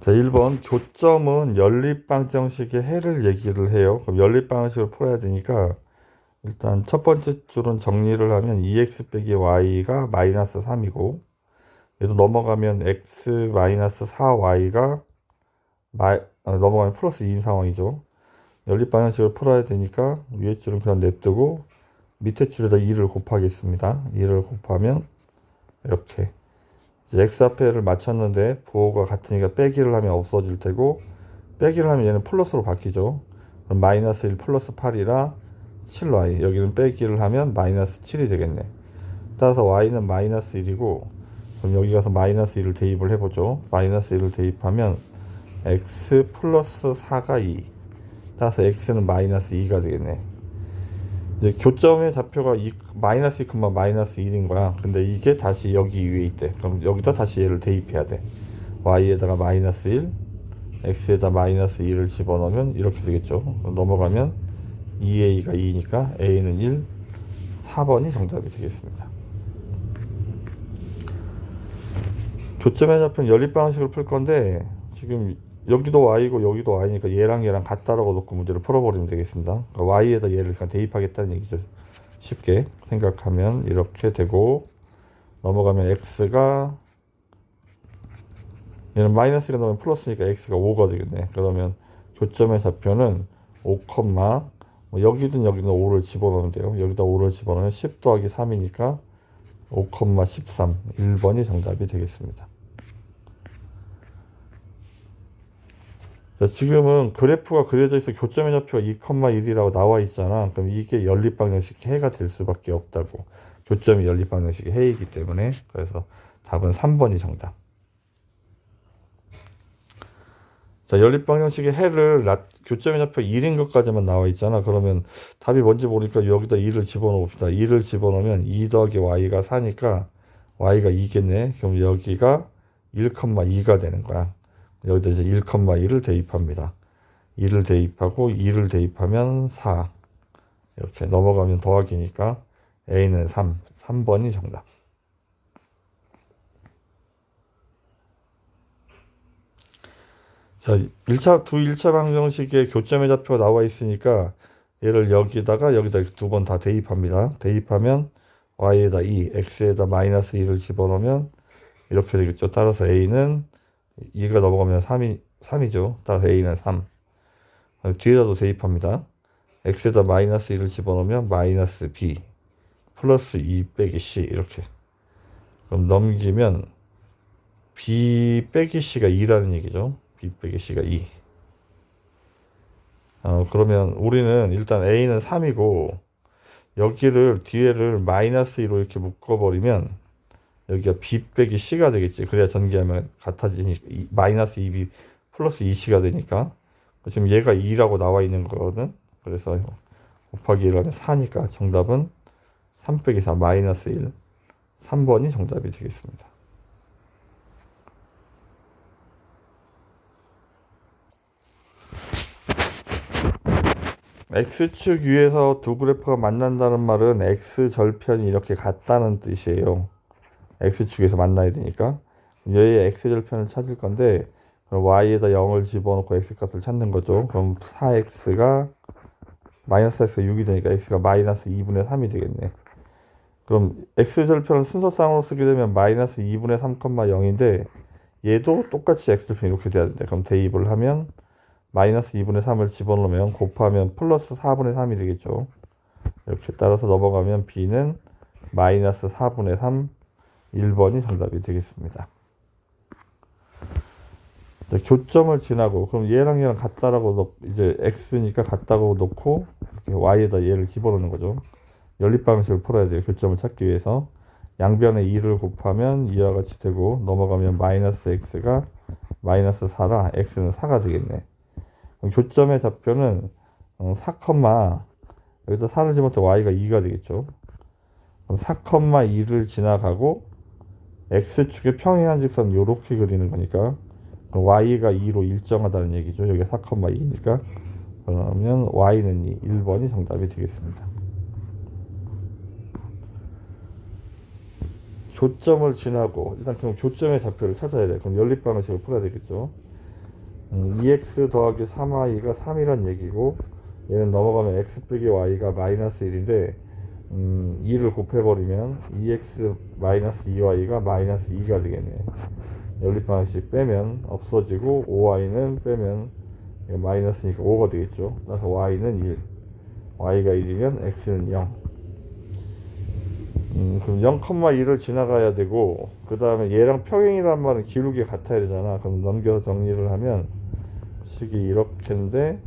자, 1번 교점은 연립방정식의 해를 얘기를 해요. 그럼 연립방정식을 풀어야 되니까 일단 첫 번째 줄은 정리를 하면 2x 빼기 y가 마이너스 3이고, 얘도 넘어가면 x 마이너스 4y가 넘어가면 플러스 2인 상황이죠. 연립방정식을 풀어야 되니까 위에 줄은 그냥 냅두고 밑에 줄에다 2를 곱하겠습니다. 2를 곱하면 이렇게 이제 x 앞에를 맞췄는데 부호가 같으니까 빼기를 하면 없어질 테고, 빼기를 하면 얘는 플러스로 바뀌죠. 그럼 마이너스 1 플러스 8이라 7y, 여기는 빼기를 하면 마이너스 7이 되겠네. 따라서 y는 마이너스 1이고, 그럼 여기 가서 마이너스 1을 대입을 해보죠. 마이너스 1을 대입하면 x 플러스 4가 2, 따라서 x는 마이너스 2가 되겠네. 이제 교점의 좌표가 마이너스 2, 마이너스 1인 거야. 근데 이게 다시 여기 위에 있대. 그럼 여기다 다시 얘를 대입해야 돼. y에다가 마이너스 1, x에다 마이너스 2를 집어넣으면 이렇게 되겠죠. 넘어가면 2a가 2니까 a는 1, 4번이 정답이 되겠습니다. 교점의 좌표는 연립방식을 풀 건데, 지금 여기도 y고 여기도 y니까 얘랑 얘랑 같다라고 놓고 문제를 풀어버리면 되겠습니다. 그러니까 y에다 얘를 그냥 대입하겠다는 얘기죠. 쉽게 생각하면 이렇게 되고, 넘어가면 x가, 얘는 마이너스 1가 넘으면 플러스니까 x가 5가 되겠네. 그러면 교점의 좌표는 5, 뭐 여기든 여기든 5를 집어넣으면 돼요. 여기다 5를 집어넣으면 10 더하기 3이니까 5, 13, 1번이 정답이 되겠습니다. 자, 지금은 그래프가 그려져 있어 교점의 좌표가 2,1이라고 나와 있잖아. 그럼 이게 연립방정식 해가 될 수밖에 없다고. 교점이 연립방정식의 해이기 때문에. 그래서 답은 3번이 정답. 자, 연립방정식의 해를 교점의 좌표 1인 것까지만 나와 있잖아. 그러면 답이 뭔지 모르니까 여기다 2를 집어넣읍시다. 2를 집어넣으면 2 더하기 y가 4니까 y가 2겠네. 그럼 여기가 1,2가 되는 거야. 여기다 이제 1,2를 대입합니다. 2를 대입하고 2를 대입하면 4. 이렇게 넘어가면 더하기니까 a는 3. 3번이 정답. 자, 1차 방정식의 교점의 좌표가 나와 있으니까 얘를 여기다가 두 번 다 대입합니다. 대입하면 y에다 2, x에다 마이너스 2를 집어넣으면 이렇게 되겠죠. 따라서 a는 2가 넘어가면 3이죠. 따라서 a는 3. 뒤에다도 대입합니다. x에다 마이너스 1을 집어넣으면 마이너스 b 플러스 2 빼기 c, 이렇게. 그럼 넘기면 b 빼기 c가 2라는 얘기죠. b 빼기 c가 2. 그러면 우리는 일단 a는 3이고 여기를 뒤에를 마이너스 2로 이렇게 묶어버리면 여기가 b 빼기 c가 되겠지. 그래야 전개하면 같아지니까 마이너스 2b 플러스 2c가 되니까. 지금 얘가 2라고 나와 있는 거거든. 그래서 곱하기 1을 하면 4니까 정답은 3 빼기 4 마이너스 1, 3번이 정답이 되겠습니다. x축 위에서 두 그래프가 만난다는 말은 x절편이 이렇게 같다는 뜻이에요. x축에서 만나야 되니까 얘의 x절편을 찾을 건데, 그럼 y에다 0을 집어넣고 x값을 찾는 거죠. 그럼 4x가 마이너스 x가 6이 되니까 x가 마이너스 2분의 3이 되겠네. 그럼 x절편을 순서쌍으로 쓰게 되면 마이너스 2분의 3,0인데 얘도 똑같이 x절편 이렇게 돼야 된대. 그럼 대입을 하면 마이너스 2분의 3을 집어넣으면 곱하면 플러스 4분의 3이 되겠죠. 이렇게 따라서 넘어가면 b는 마이너스 4분의 3, 1번이 정답이 되겠습니다. 자, 교점을 지나고, 그럼 얘랑 얘랑 같다라고 이제 x니까 같다고 놓고 y에다 얘를 집어넣는 거죠. 연립방식을 풀어야 돼요. 교점을 찾기 위해서. 양변에 2를 곱하면 이와 같이 되고, 넘어가면 마이너스 x가 마이너스 4라 x는 4가 되겠네. 그럼 교점의 좌표는 4, 여기다 4를 집어넣을 y가 2가 되겠죠. 그럼 4,2를 지나가고 x축의 평행한 직선 요렇게 그리는 거니까 y가 2로 일정하다는 얘기죠. 여기 4,2니까 그러면 y는 2, 1번이 정답이 되겠습니다. 교점을 지나고 일단 그럼 교점의 좌표를 찾아야 돼. 그럼 연립방정식을 풀어야 되겠죠. 2x 더하기 3y가 3이란 얘기고, 얘는 넘어가면 x 빼기 y가 마이너스 1인데 2를 곱해버리면 2x 마이너스 2y가 마이너스 2가 되겠네. 연립방식 빼면 없어지고 5y는 빼면 마이너스니까 5가 되겠죠. 따라서 y는 1, y가 1이면 x는 0. 그럼 0,2를 지나가야 되고, 그 다음에 얘랑 평행이란 말은 기울기가 같아야 되잖아. 그럼 넘겨서 정리를 하면 식이 이렇게인데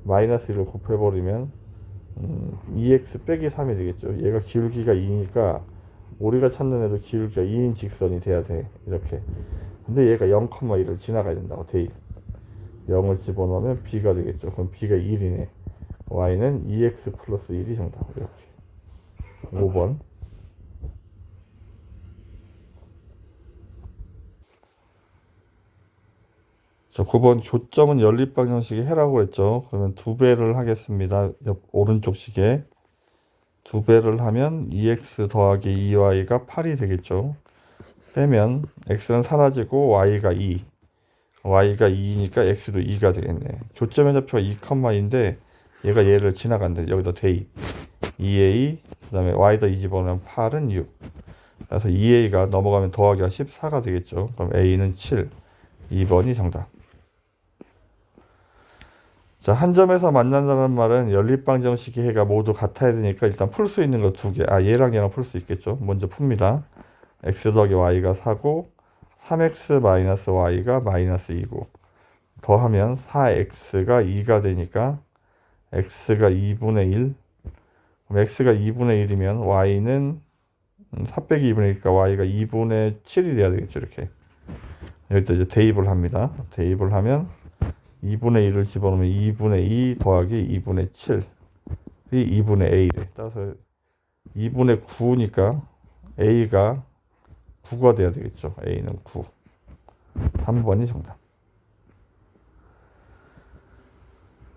마이너스 1을 곱해버리면 2x 빼기 3이 되겠죠. 얘가 기울기가 2니까 우리가 찾는 애도 기울기가 2인 직선이 돼야 돼. 이렇게. 근데 얘가 0,1을 지나가야 된다고. 대입 0을 집어넣으면 b가 되겠죠. 그럼 b가 1이네. y는 2x 플러스 1이 정답. 이렇게. 5번. 자, 9번 교점은 연립방정식의 해라고 했죠. 그러면 2배를 하겠습니다. 옆 오른쪽 식에 2배를 하면 2x 더하기 2y가 8이 되겠죠. 빼면 x는 사라지고 y가 2, y가 2니까 x도 2가 되겠네. 교점의 좌표가 2,2인데 얘가 얘를 지나간대. 여기다 대입 2a, 그 다음에 y다 2 집어넣으면 8은 6. 그래서 2a가 넘어가면 더하기가 14가 되겠죠. 그럼 a는 7. 2번이 정답. 자, 한 점에서 만난다는 말은 연립방정식의 해가 모두 같아야 되니까 일단 풀 수 있는 거 두 개. 얘랑 얘랑 풀 수 있겠죠. 먼저 풉니다. x 더하기 y가 4고 3x 마이너스 y가 마이너스 2고 더하면 4x가 2가 되니까 x가 2분의 1. 그럼 x가 2분의 1이면 y는 4 빼기 2분의 1이니까 y가 2분의 7이 돼야 되겠죠. 이렇게. 여기다 이제 대입을 합니다. 대입을 하면 2분의 1을 집어넣으면 2분의 2 더하기 2분의 7이 2분의 a래. 따라서 2분의 9니까 a가 9가 돼야 되겠죠. a는 9. 3번이 정답.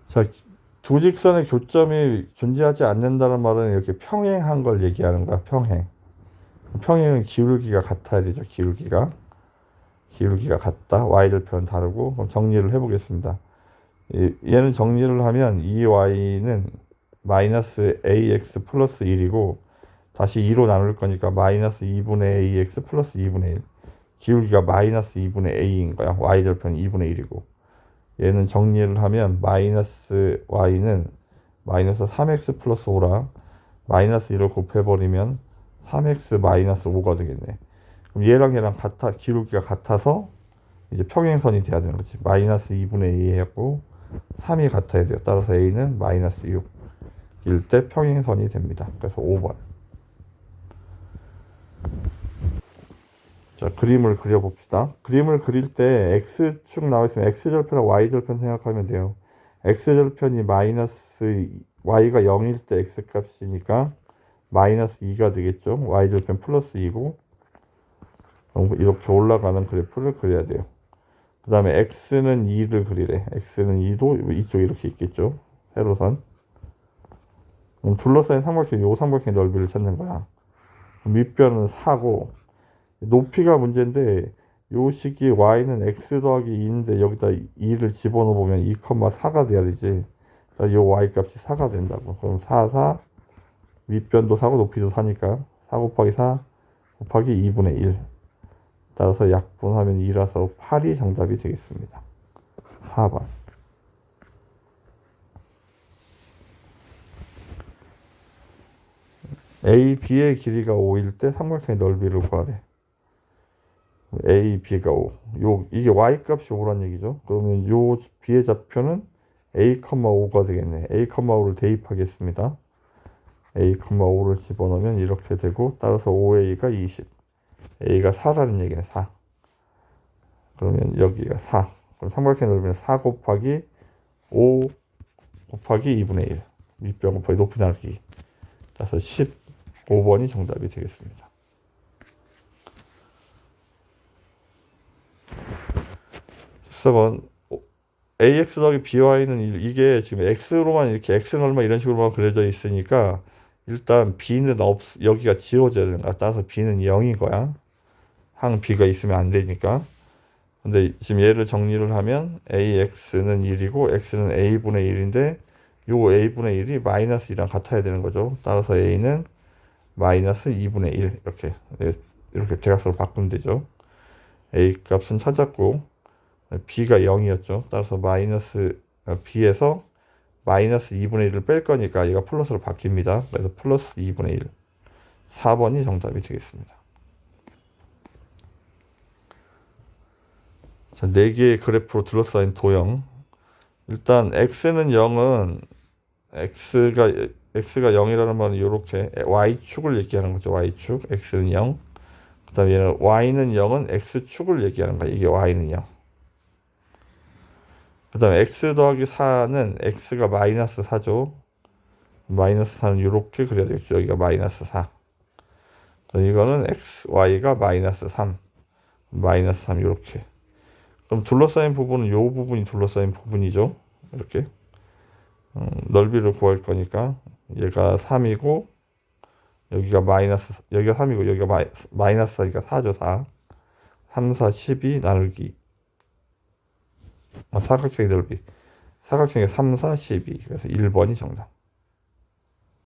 자, 두 직선의 교점이 존재하지 않는다는 말은 이렇게 평행한 걸 얘기하는 거야. 평행은 기울기가 같아야 되죠. 기울기가 같다. y절편 다르고. 그럼 정리를 해보겠습니다. 얘는 정리를 하면 이 y는 마이너스 ax 플러스 1이고 다시 2로 나눌 거니까 마이너스 2분의 ax 플러스 2분의 1. 기울기가 마이너스 2분의 a인 거야. y절편 2분의 1이고. 얘는 정리를 하면 마이너스 y는 마이너스 3x 플러스 5라 마이너스 1을 곱해버리면 3x 마이너스 5가 되겠네. 그럼 얘랑 같아, 기울기가 같아서 이제 평행선이 돼야 되는 거지. 마이너스 2분의 2 해갖고 3이 같아야 돼요. 따라서 a는 마이너스 6일 때 평행선이 됩니다. 그래서 5번. 자, 그림을 그려봅시다. 그림을 그릴 때 x축 나와 있으면 x절편과 y절편 생각하면 돼요. x절편이 마이너스 y가 0일 때 x값이니까 마이너스 2가 되겠죠. y절편 플러스 2고 이렇게 올라가는 그래프를 그려야 돼요. 그 다음에 x는 2를 그리래. x는 2도 이쪽에 이렇게 있겠죠. 세로선. 그럼 둘러싸인 삼각형, 요 삼각형의 넓이를 찾는 거야. 밑변은 4고 높이가 문제인데 요 식이 y는 x 더하기 2인데 여기다 2를 집어넣어 보면 2,4가 돼야 되지. 요 y 값이 4가 된다고. 그럼 4 밑변도 4고 높이도 4니까 4 곱하기 4 곱하기 2분의 1. 따라서 약분하면 2라서 8이 정답이 되겠습니다. 4번. A, B의 길이가 5일 때 삼각형의 넓이를 구하래. A, B가 5. 이게 Y 값이 5란 얘기죠. 그러면 요 B의 좌표는 A,5가 되겠네. A,5를 대입하겠습니다. A,5를 집어넣으면 이렇게 되고, 따라서 5A가 20. A가 4라는 얘기네. 4. 그러면 여기가 4. 그럼 삼각형 넓이는 4 곱하기 5 곱하기 2분의 1. 밑변 곱하기 높이 나누기. 따라서 15번이 정답이 되겠습니다. 14번 ax 더하기 by는 이게 지금 x로만 이렇게 x는 얼마 이런 식으로만 그려져 있으니까 일단 b는 여기가 지워져야 되는 거야. 따라서 b는 0인 거야. 항 b가 있으면 안 되니까. 근데 지금 얘를 정리를 하면 AX는 1이고 X는 A분의 1인데 요 A분의 1이 마이너스 2랑 같아야 되는 거죠. 따라서 A는 마이너스 2분의 1 이렇게 이렇게 대각선으로 바꾸면 되죠. A 값은 찾았고 B가 0이었죠. 따라서 B에서 마이너스 2분의 1을 뺄 거니까 얘가 플러스로 바뀝니다. 그래서 플러스 2분의 1 4번이 정답이 되겠습니다. 자, 4개의 그래프로 둘러싸인 도형. 일단 x는 0은 x가 0이라는 말은 이렇게 y축을 얘기하는 거죠. y축 x는 0. 그다음에 얘는 y는 0은 x축을 얘기하는 거야. 이게 y는 0. 그다음에 x 더하기 4는 x가 마이너스 4죠. 마이너스 4는 이렇게 그려야 되겠죠. 여기가 마이너스 4. 이거는 y가 마이너스 3. 마이너스 3 이렇게. 그럼 둘러싸인 부분은 이 부분이 둘러싸인 부분이죠. 이렇게 넓이를 구할 거니까 얘가 3이고 여기가 3이고 여기가 마이너스 4니까 4죠. 4. 3, 4, 12 나누기 사각형의 넓이. 사각형의 3, 4, 12. 그래서 1번이 정답.